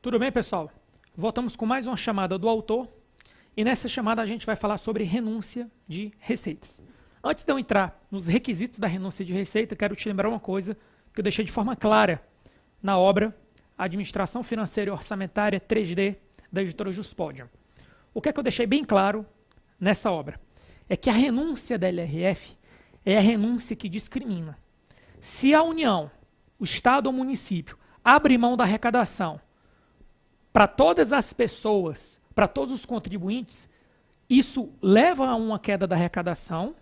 Tudo bem, pessoal? Voltamos com mais uma chamada do autor e nessa chamada a gente vai falar sobre renúncia de receitas. Antes de eu entrar nos requisitos da renúncia de receita, quero te lembrar uma coisa que eu deixei de forma clara na obra Administração Financeira e Orçamentária 3D da editora Juspodium. O que é que eu deixei bem claro nessa obra? É que a renúncia da LRF é a renúncia que discrimina. Se a União, o Estado ou o município abre mão da arrecadação para todas as pessoas, para todos os contribuintes, isso leva a uma queda da arrecadação,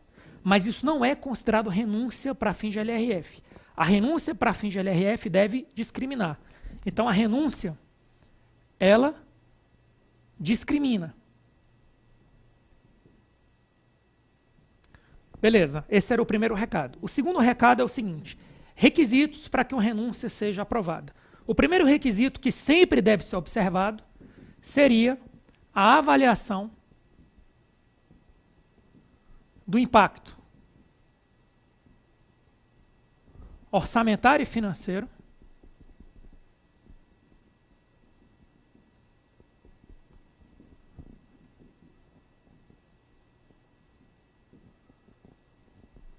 mas isso não é considerado renúncia para fins de LRF. A renúncia para fins de LRF deve discriminar. Então a renúncia, ela discrimina. Beleza, esse era o primeiro recado. O segundo recado é o seguinte: requisitos para que uma renúncia seja aprovada. O primeiro requisito que sempre deve ser observado seria a avaliação do impacto orçamentário e financeiro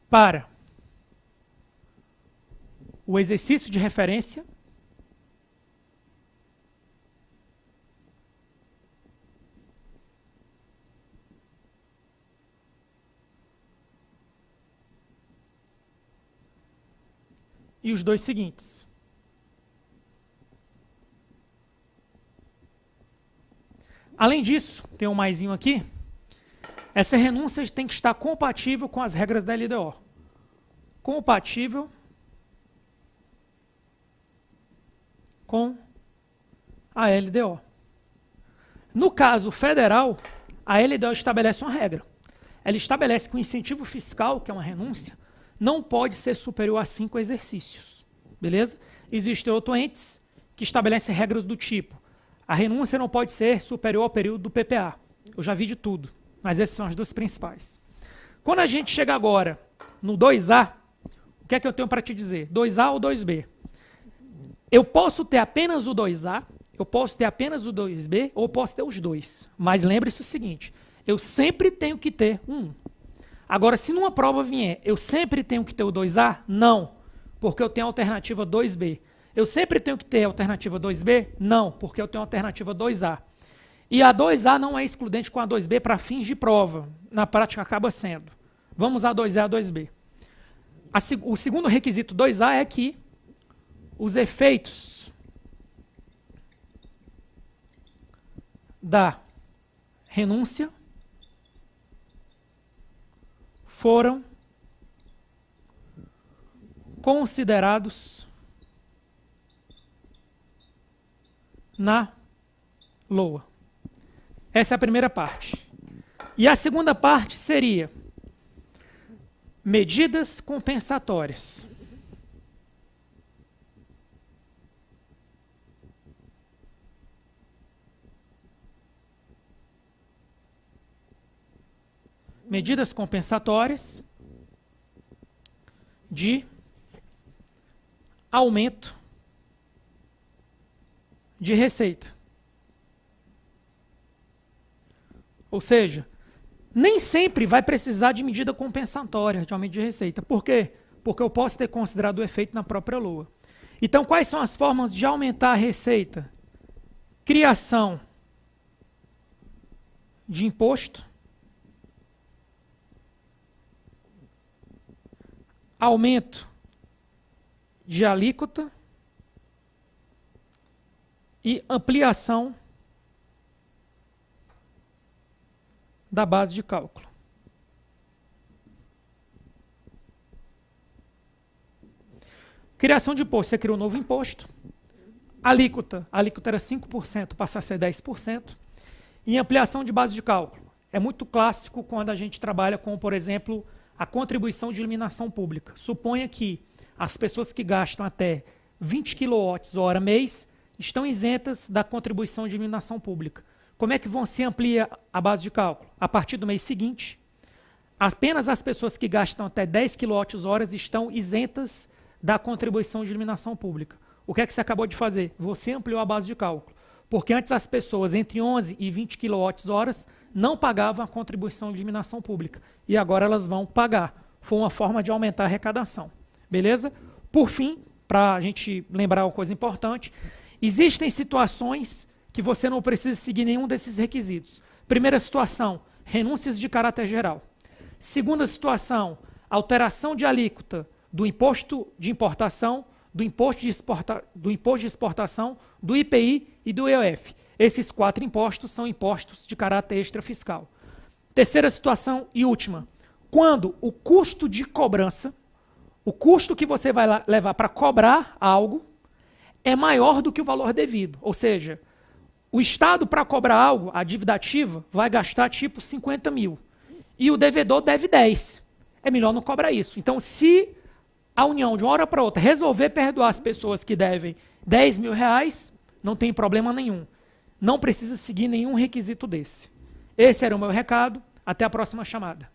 para o exercício de referência e os dois seguintes. Além disso, tem um maisinho aqui, essa renúncia tem que estar compatível com as regras da LDO. Compatível com a LDO. No caso federal, a LDO estabelece uma regra. Ela estabelece que o incentivo fiscal, que é uma renúncia, não pode ser superior a 5 exercícios. Beleza? Existem outros entes que estabelecem regras do tipo: a renúncia não pode ser superior ao período do PPA. Eu já vi de tudo, mas essas são as duas principais. Quando a gente chega agora no 2A, o que é que eu tenho para te dizer? 2A ou 2B? Eu posso ter apenas o 2A, eu posso ter apenas o 2B, ou eu posso ter os dois. Mas lembre-se o seguinte: eu sempre tenho que ter um. Agora, se numa prova vier, eu sempre tenho que ter o 2A? Não, porque eu tenho a alternativa 2B. Eu sempre tenho que ter a alternativa 2B? Não, porque eu tenho a alternativa 2A. E a 2A não é excludente com a 2B para fins de prova. Na prática acaba sendo. Vamos usar 2A e a 2B. O segundo requisito 2A é que os efeitos da renúncia foram considerados na LOA. Essa é a primeira parte. E a segunda parte seria medidas compensatórias. Medidas compensatórias de aumento de receita. Ou seja, nem sempre vai precisar de medida compensatória de aumento de receita. Por quê? Porque eu posso ter considerado o efeito na própria LOA. Então, quais são as formas de aumentar a receita? Criação de imposto, aumento de alíquota e ampliação da base de cálculo. Criação de imposto, você criou um novo imposto. A alíquota era 5%, passa a ser 10%. E ampliação de base de cálculo. É muito clássico quando a gente trabalha com, por exemplo, a contribuição de iluminação pública. Suponha que as pessoas que gastam até 20 kWh mês estão isentas da contribuição de iluminação pública. Como é que se amplia a base de cálculo? A partir do mês seguinte, apenas as pessoas que gastam até 10 kWh estão isentas da contribuição de iluminação pública. O que é que você acabou de fazer? Você ampliou a base de cálculo. Porque antes as pessoas entre 11 e 20 kWh não pagavam a contribuição de iluminação pública. E agora elas vão pagar. Foi uma forma de aumentar a arrecadação. Beleza? Por fim, para a gente lembrar uma coisa importante, existem situações que você não precisa seguir nenhum desses requisitos. Primeira situação, renúncias de caráter geral. Segunda situação, alteração de alíquota do imposto de importação, do imposto de exportação, do IPI e do IOF. Esses 4 impostos são impostos de caráter extrafiscal. Terceira situação e última, quando o custo de cobrança, o custo que você vai levar para cobrar algo, é maior do que o valor devido. Ou seja, o Estado, para cobrar algo, a dívida ativa, vai gastar tipo 50 mil. E o devedor deve 10. É melhor não cobrar isso. Então, se a União, de uma hora para outra, resolver perdoar as pessoas que devem 10 mil reais, não tem problema nenhum. Não precisa seguir nenhum requisito desse. Esse era o meu recado. Até a próxima chamada.